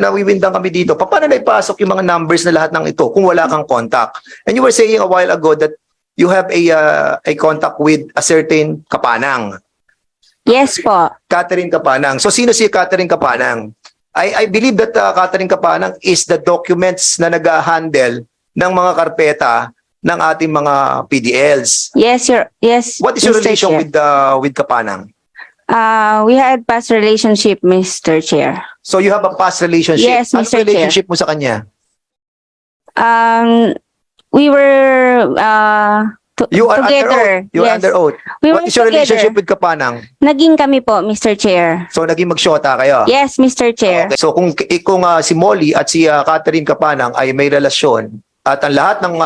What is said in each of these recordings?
nawiwindang kami dito. Paano na ipasok yung mga numbers na lahat ng ito kung wala kang contact? And you were saying a while ago that you have a contact with a certain Kapanang. Yes po. Catherine Kapanang. So sino si Catherine Kapanang? I believe that Catherine Kapanang is the documents na nag-handle ng mga karpeta ng ating mga PDLs. Yes, yes. What is your Mr. relation Chair. with Kapanang? We had past relationship, Mr. Chair. So you have a past relationship. Yes, Anong Mr. Chair. relationship mo sa kanya? We were You are together. under oath. You are Yes. under oath. We What were is your together. relationship with Kapanang? Naging kami po, Mr. Chair. So naging magsyota kayo? Yes, Mr. Chair. Okay. So kung si Molly at si Catherine Kapanang ay may relasyon at ang lahat ng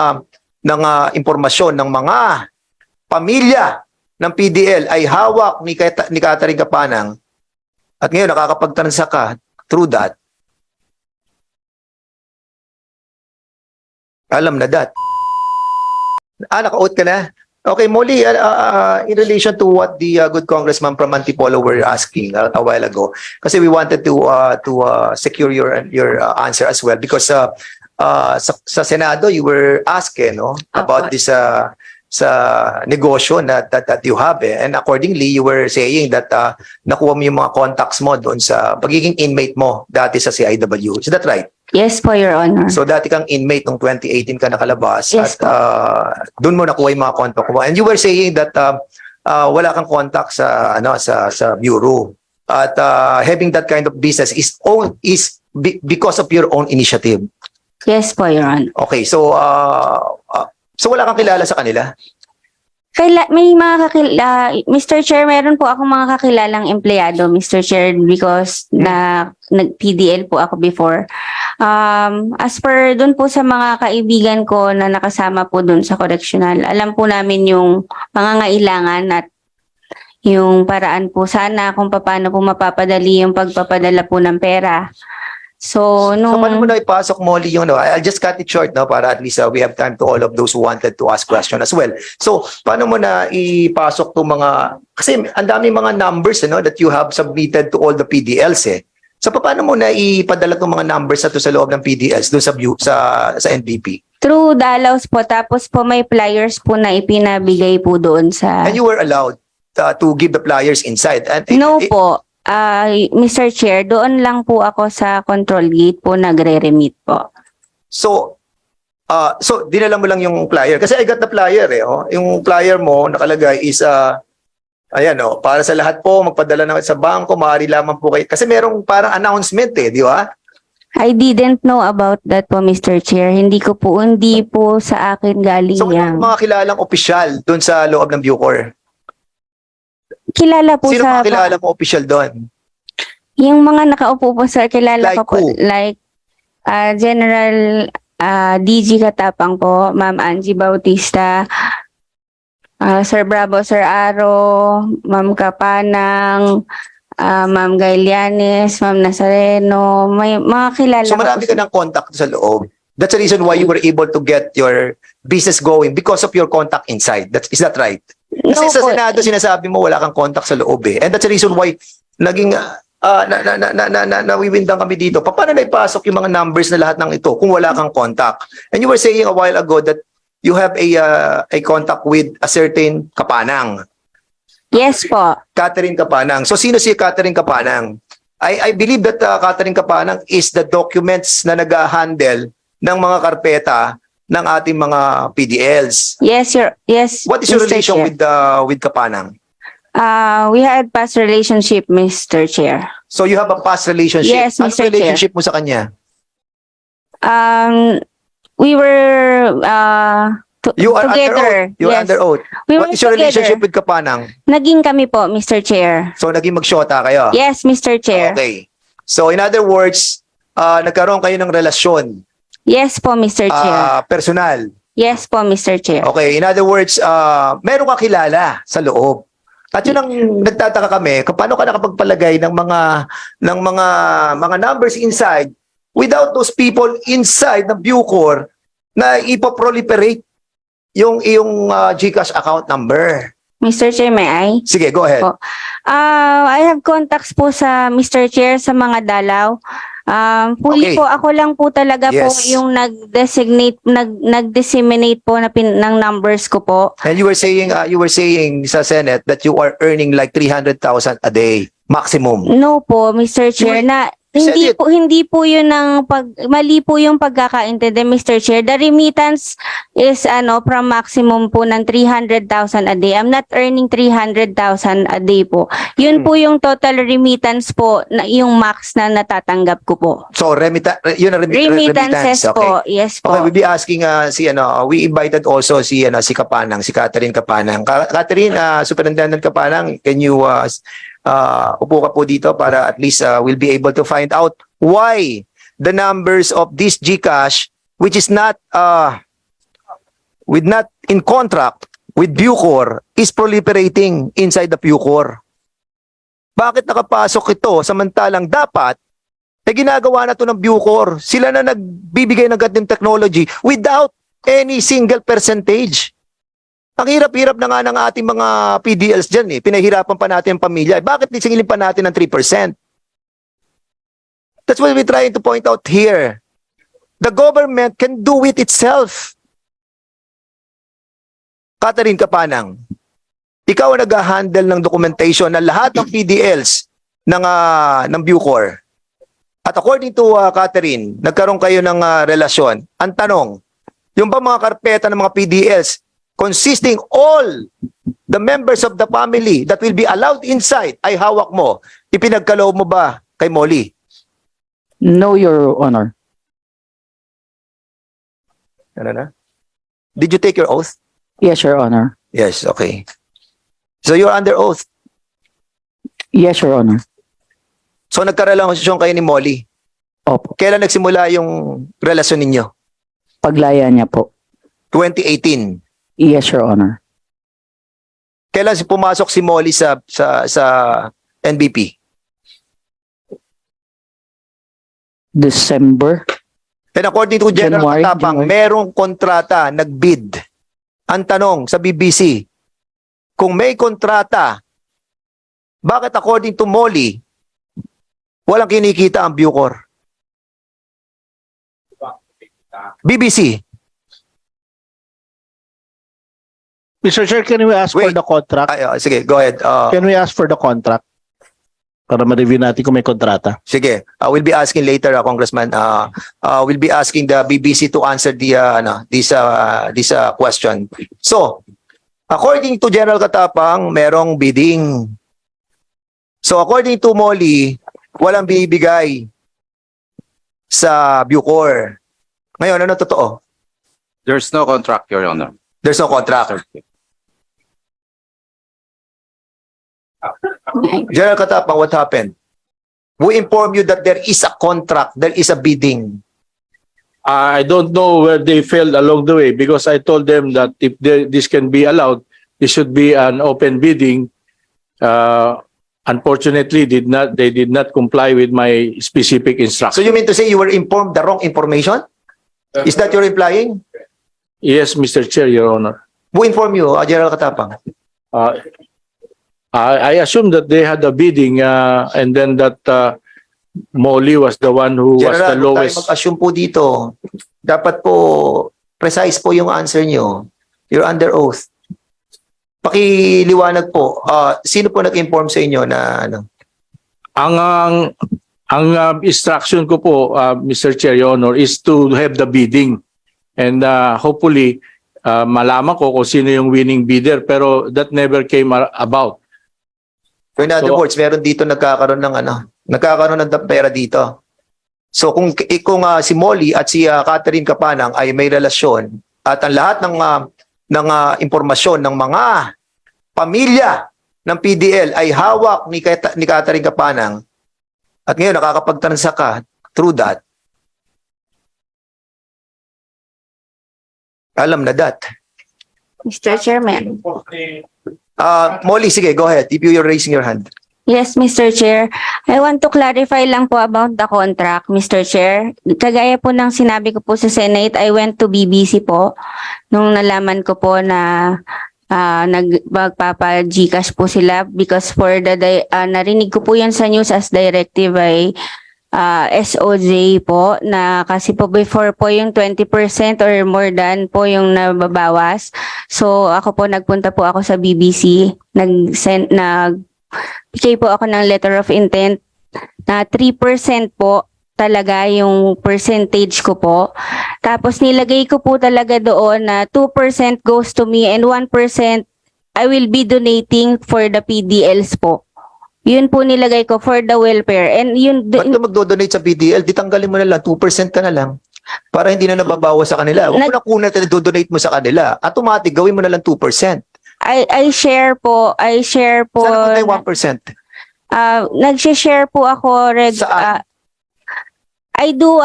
impormasyon ng mga pamilya ng PDL ay hawak ni Catherine Kapanang at ngayon nakakapagtransa ka through that, alam na that. Naka-out ka na? Okay, Molly, in relation to what the good Congressman from Antipolo were asking a while ago, kasi we wanted to secure your answer as well because sa Senado you were asking about this sa negosyo that you have and accordingly you were saying that nakuha mo yung mga contacts mo doon sa pagiging inmate mo dati sa CIW. Is that right? Yes po, Your Honor. So dati kang inmate noong 2018 ka nakalabas Yes, at doon mo nakuha yung mga contact mo. And you were saying that wala kang contact sa bureau. At having that kind of business is because of your own initiative. Yes po, Your Honor. Okay, so wala kang kilala sa kanila? May mga Mr. Chair, meron po akong mga kakilalang empleyado, Mr. Chair, because nag-PDL po ako before. As per dun po sa mga kaibigan ko na nakasama po dun sa correctional, alam po namin yung pangangailangan at yung paraan po sana kung paano po mapapadali yung pagpapadala po ng pera. So paano mo na ipasok, Molly, yung I'll just cut it short para at least we have time to all of those who wanted to ask question as well. So paano mo na ipasok to mga, kasi ang dami mga numbers that you have submitted to all the PDLs So paano mo na ipadala tong mga numbers na to sa loob ng PDLs doon sa NBP? Through Dalaws po, tapos po may flyers po na ipinabigay po doon sa... And you were allowed to give the flyers inside? And No po. Mr. Chair, doon lang po ako sa control gate po nagre-remit po. So dinala mo lang yung flyer. Kasi I got the flyer Yung flyer mo nakalagay is ayan para sa lahat po magpadala na sa bangko, maaari lamang po kayo. Kasi merong parang announcement di ba? I didn't know about that po, Mr. Chair. Hindi po sa akin galing So yan. mga kilalang opisyal doon sa loob ng Bucor? Kilala po Sino sa... mga kilala mo opisyal doon? Yung mga nakaupo po sa kilala Like ko po. who? Like General DG Katapang po, Ma'am Angie Bautista, Sir Bravo, Sir Aro, Ma'am Kapanang, Ma'am Gailianes, Ma'am Nazareno, may mga kilala So ko marami po. ka ng contact sa loob. That's the reason why you were able to get your business going because of your contact inside. Is that right? Kasi No sa po. Senado sinasabi mo wala kang contact sa loob And that's the reason why naging nawiwindang kami dito. Paano na ipasok yung mga numbers na lahat ng ito kung wala kang contact? And you were saying a while ago that you have a contact with a certain Kapanang. Yes po. Catherine Kapanang. So sino si Catherine Kapanang? I believe that Catherine Kapanang is the documents na nag-handle ng mga karpeta ng ating mga PDLs. Yes, What is your Mr. relation Chair. with Kapanang? We had past relationship, Mr. Chair. So you have a past relationship. Yes, Anong Mr. Chair. relationship mo sa kanya? We were You are together. under oath. You are Yes. under oath. We What were is your together. relationship with Kapanang? Naging kami po, Mr. Chair. So naging magsyota kayo? Yes, Mr. Chair. Okay. So in other words, nagkaroon kayo ng relasyon Yes po, Mr. Chair. personal. Yes po, Mr. Chair. Okay, in other words, meron ka kilala sa loob. At yun ang nagtataka kami, paano ka nakapagpalagay ng mga numbers inside without those people inside ng Bucor na ipoproliferate yung iyong GCash account number. Mr. Chair, may I? Sige, go ahead. Po. I have contacts po sa Mr. Chair sa mga dalaw. Fully Okay. po, ako lang po talaga po Yes. yung nag-disseminate po ng numbers ko po. And you were saying sa Senate that you are earning like 300,000 a day maximum. No po, Mr. Chair, na said it. hindi po yun mali po yung pagkakaintindi, Mr. Chair. The remittance is from maximum po ng 300,000 a day. I'm not earning 300,000 a day po. Yun po yung total remittance po, na yung max na natatanggap ko po. So yun ang Remittances remittance. Okay. po, yes po. Okay, we'll be asking we invited also si Kapanang, si Catherine Kapanang. Catherine, Superintendent Kapanang, can you upo ka po dito para at least we'll be able to find out why the numbers of this GCash, which is not in contract with Bucor, is proliferating inside the Bucor. Bakit nakapasok ito samantalang dapat ginagawa na to ng Bucor? Sila na nagbibigay ng ganitong technology without any single percentage. Ang hirap-hirap na nga ng ating mga PDLs dyan eh. Pinahirapan pa natin ang pamilya. Bakit nisingilin pa natin ng 3%? That's what we're trying to point out here. The government can do it itself. Catherine Kapanang, ikaw ang nag-handle ng documentation ng lahat ng PDLs ng Bucor. At according to Catherine, nagkaroon kayo ng relasyon. Ang tanong, yung ba mga karpeta ng mga PDLs consisting all the members of the family that will be allowed inside ay hawak mo, ipinagkaloob mo ba kay Molly? No, Your Honor. Ano na? Did you take your oath? Yes, Your Honor. Yes, okay. So you're under oath. Yes, Your Honor. So nagkarelasyon kayo ni Molly. Opo. Kailan nagsimula yung relasyon ninyo? Paglaya niya po. 2018. Yes, Your Honor. Kailan pumasok si Molly sa NBP? December. And according to General January, Matapang, January. merong kontrata, nagbid. Ang tanong sa BBC, kung may kontrata, bakit according to Molly, walang kinikita ang Bucor? BBC. Mr. Chair, can we ask for Wait. the contract? Sige, go ahead. Can we ask for the contract? Para ma-review natin kung may kontrata. Sige, we'll be asking later, Congressman. We'll be asking the BBC to answer this question. So, according to General Katapang, merong bidding. So, according to Molly, walang bibigay sa Bucor. Ngayon, ano totoo? There's no contract, Your Honor. There's no contract. General Katapang, what happened? We inform you that there is a contract, there is a bidding. I don't know where they failed along the way because I told them that if this can be allowed, it should be an open bidding. Unfortunately, they did not comply with my specific So instructions. you mean to say you were informed the wrong information? Is that you're implying? Yes, Mr. Chair, Your Honor. Who informed you, General Katapang? I assume that they had a bidding and then that Molly was the one who was General, the huwag tayo lowest. mag-assume po dito. Dapat po, precise po yung answer nyo. You're under oath. Pakiliwanag po, sino po nag-inform sa inyo na ano? Ang instruction ko po, Mr. Chair, Your Honor, is to have the bidding. And hopefully, malaman ko kung sino yung winning bidder pero that never came about. So in other So- words, meron dito nagkakaroon ng pera dito. So kung si Molly at si Catherine Kapanang ay may relasyon at ang lahat ng impormasyon ng mga pamilya ng PDL ay hawak ni Catherine Kapanang at ngayon nakakapagtransact ka through that, alam na that. Mr. Chairman. Molly, sige, go ahead. If you're raising your hand. Yes, Mr. Chair. I want to clarify lang po about the contract, Mr. Chair. Kagaya po ng sinabi ko po sa Senate, I went to BBC po nung nalaman ko po na magpapa-GCash po sila because for narinig ko po yan sa news as directive ay SOJ po na kasi po before po yung 20% or more than po yung nababawas. So ako po nagpunta po ako sa BBC, bigay po ako ng letter of intent na 3% po talaga yung percentage ko po. Tapos nilagay ko po talaga doon na 2% goes to me and 1% I will be donating for the PDLs po. Yun po nilagay ko for the welfare. And yun, Ba't ka magdo-donate sa PDL? Di tanggalin mo na lang, 2% ka na lang. Para hindi na nababawas sa kanila. Huwag mo na kunan na do-donate mo sa kanila. Automatic, gawin mo na lang 2%. I share po. Sana kung may 1%. Nag-share po ako. Saan? I do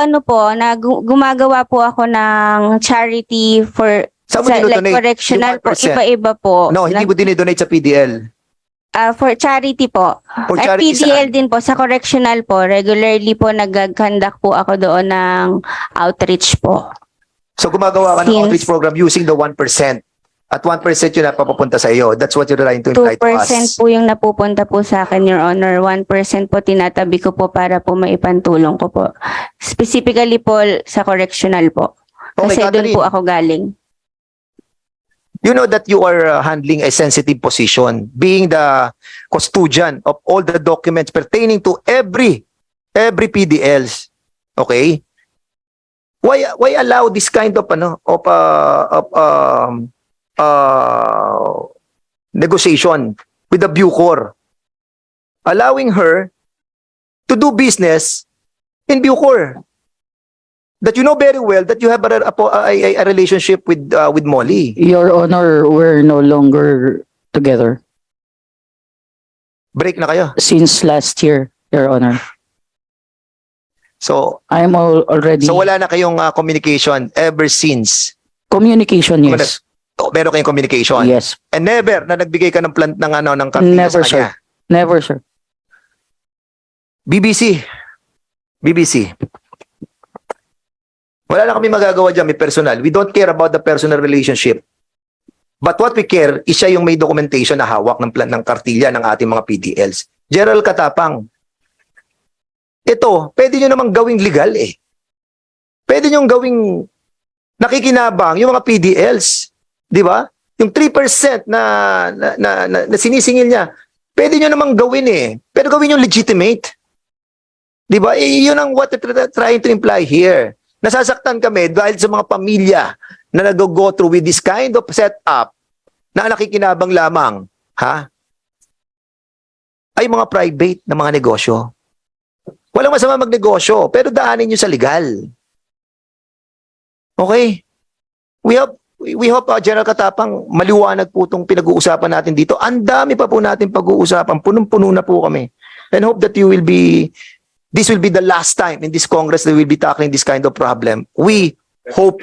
gumagawa po ako ng charity for Saan mo like dinodonate? correctional Yung po. 1%? Iba-iba po. No, hindi mo dinidonate sa PDL. For charity po. For At charity PDL saan? din po, sa correctional po. Regularly po nag-conduct po ako doon ng outreach po. So gumagawa ka ng Since- outreach program using the 1%. At 1% yun na papapunta sa iyo. That's what you're trying to imply 2% to us. po yung napupunta po sa akin, Your Honor. 1% po tinatabi ko po para po maipantulong ko po. Specifically po sa correctional po. Okay, Kasi doon Catherine. po ako galing. You know that you are handling a sensitive position, being the custodian of all the documents pertaining to every PDLs. Okay? Why allow this kind of negotiation with the Bucor, allowing her to do business in Bucor? That you know very well that you have a relationship with Molly. Your Honor, we're no longer together Break na kayo. since last year, Your Honor. So Already wala na kayong communication ever since. communication, yes. Meron kayong communication. Yes. And never na nagbigay ka ng plant ng kartilya Never, sa kanya. Never, sir. BBC. Wala na kami magagawa dyan, may personal. We don't care about the personal relationship. But what we care is siya yung may documentation na hawak ng plan ng kartilya ng ating mga PDLs. General Katapang, ito, pwede nyo namang gawing legal eh. Pwede nyo gawing nakikinabang yung mga PDLs. Di ba? Yung 3% na sinisingil niya, pwede nyo namang gawin eh. Pero gawin yung legitimate. Di ba? Yun ang what we're trying to imply here. Nasasaktan kami dahil sa mga pamilya na nag-go through with this kind of setup na nakikinabang lamang, ay mga private na mga negosyo. Walang masama magnegosyo, pero daanin nyo sa legal. Okay? We hope General Katapang, maliwanag po itong pinag-uusapan natin dito. Ang dami pa po natin pag-uusapan. Punong-puno na po kami. And hope that this will be the last time in this Congress that we'll be tackling this kind of problem. We hope